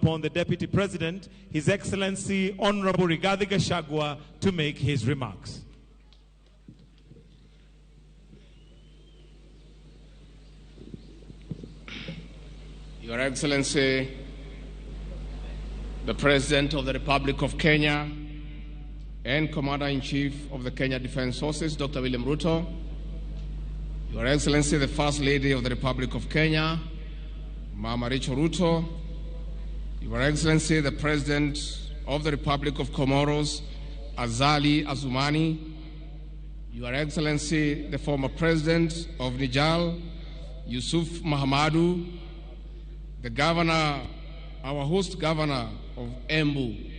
upon the Deputy President, His Excellency Honorable Rigathi Gachagua, to make his remarks. Your Excellency, the President of the Republic of Kenya and Commander-in-Chief of the Kenya Defense Forces, Dr. William Ruto, Your Excellency, the First Lady of the Republic of Kenya, Mama Rachel Ruto, Your Excellency, the President of the Republic of Comoros, Azali Assoumani, Your Excellency, the former President of Niger, Yusuf Mahamadou, the Governor, our host Governor of Embu,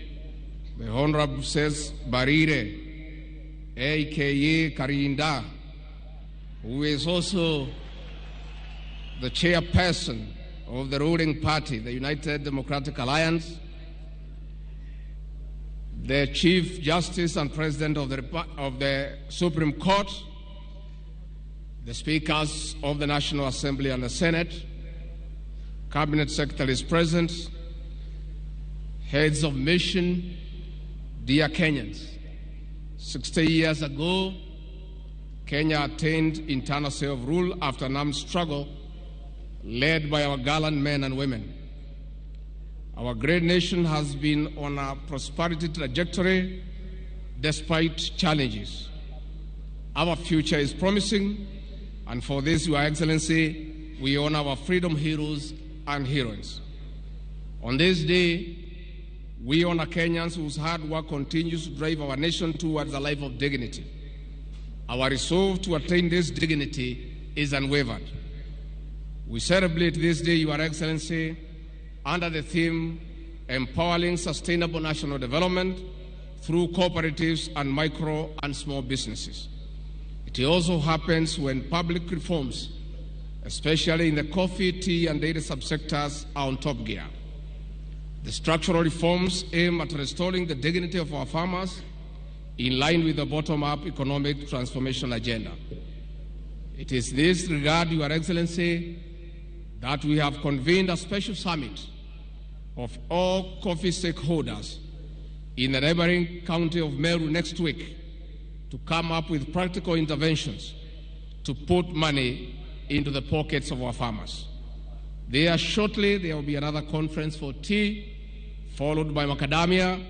the Honorable Says Barire, a.k.a. Karinda, who is also the chairperson of the ruling party, the United Democratic Alliance, the Chief Justice and President of the Supreme Court, the Speakers of the National Assembly and the Senate, Cabinet Secretaries present, heads of mission, dear Kenyans. 60 years ago, Kenya attained internal self-rule after an armed struggle led by our gallant men and women. Our great nation has been on a prosperity trajectory despite challenges. Our future is promising, and for this, Your Excellency, we honor our freedom heroes and heroines. On this day, we honor Kenyans whose hard work continues to drive our nation towards a life of dignity. Our resolve to attain this dignity is unwavered. We celebrate this day, Your Excellency, under the theme, Empowering Sustainable National Development through Cooperatives and Micro and Small Businesses. It also happens when public reforms, especially in the coffee, tea, and dairy subsectors, are on top gear. The structural reforms aim at restoring the dignity of our farmers in line with the bottom-up economic transformation agenda. It is this regard, Your Excellency, that we have convened a special summit of all coffee stakeholders in the neighboring county of Meru next week to come up with practical interventions to put money into the pockets of our farmers. There shortly, there will be another conference for tea, followed by macadamia,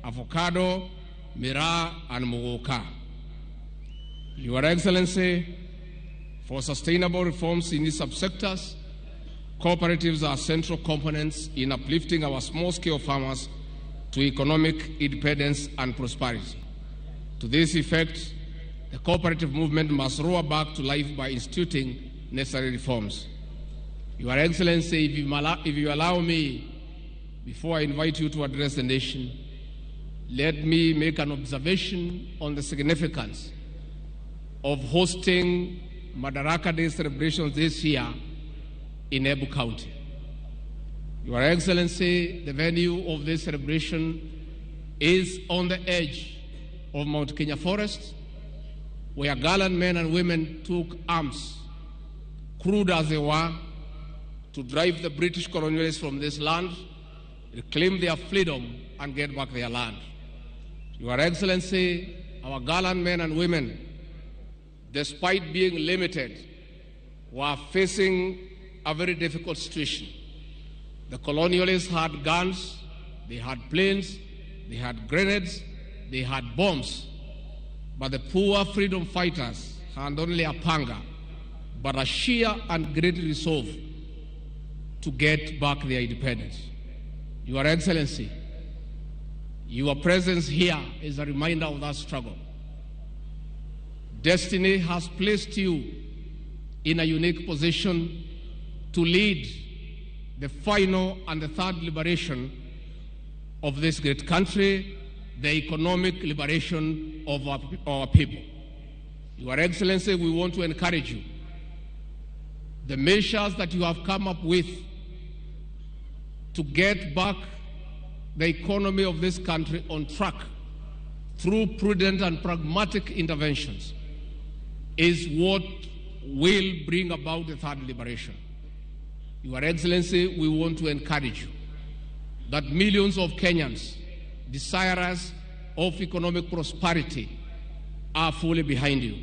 avocado, miraa, and muguka. Your Excellency, for sustainable reforms in these subsectors, cooperatives are central components in uplifting our small-scale farmers to economic independence and prosperity. To this effect, the cooperative movement must roar back to life by instituting necessary reforms. Your Excellency, if you allow me, before I invite you to address the nation, let me make an observation on the significance of hosting Madaraka Day celebrations this year in Embu County. Your Excellency, the venue of this celebration is on the edge of Mount Kenya Forest, where gallant men and women took arms, crude as they were, to drive the British colonialists from this land, reclaim their freedom, and get back their land. Your Excellency, our gallant men and women, despite being limited, were facing a very difficult situation. The colonialists had guns, they had planes, they had grenades, they had bombs, but the poor freedom fighters had only a panga, but a sheer and great resolve to get back their independence. Your Excellency, your presence here is a reminder of that struggle. Destiny has placed you in a unique position to lead the final and the third liberation of this great country, the economic liberation of our people. Your Excellency, we want to encourage you. The measures that you have come up with to get back the economy of this country on track through prudent and pragmatic interventions is what will bring about the third liberation. Your Excellency, we want to encourage you. that millions of Kenyans, desirous of economic prosperity, are fully behind you.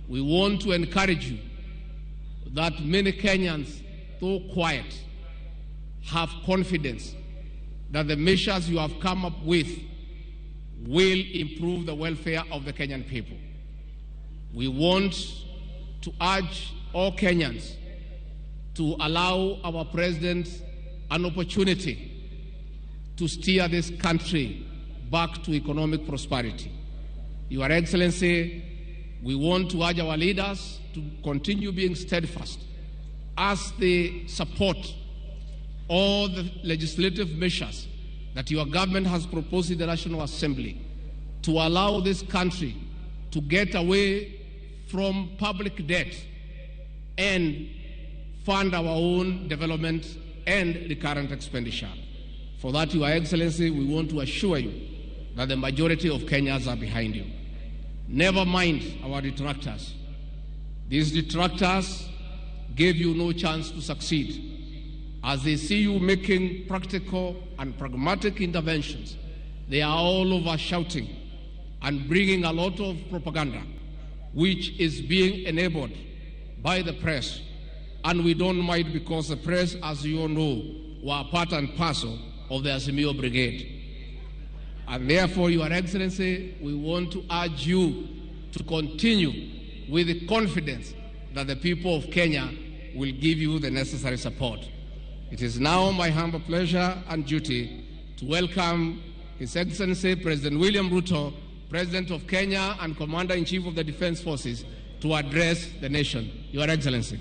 We want to encourage you that many Kenyans, though quiet, have confidence that the measures you have come up with will improve the welfare of the Kenyan people. We want to urge all Kenyans to allow our president an opportunity to steer this country back to economic prosperity. Your Excellency, we want to urge our leaders to continue being steadfast as they support all the legislative measures that your government has proposed in the National Assembly to allow this country to get away from public debt and fund our own development and recurrent expenditure. For that, Your Excellency, we want to assure you that the majority of Kenyans are behind you. Never mind our detractors. These detractors gave you no chance to succeed. As they see you making practical and pragmatic interventions, they are all over shouting and bringing a lot of propaganda, which is being enabled by the press. And we don't mind, because the press, as you all know, were part and parcel of the Azimio Brigade. And therefore, Your Excellency, we want to urge you to continue with the confidence that the people of Kenya will give you the necessary support. It is now my humble pleasure and duty to welcome His Excellency President William Ruto, President of Kenya and Commander-in-Chief of the Defense Forces, to address the nation. Your Excellency.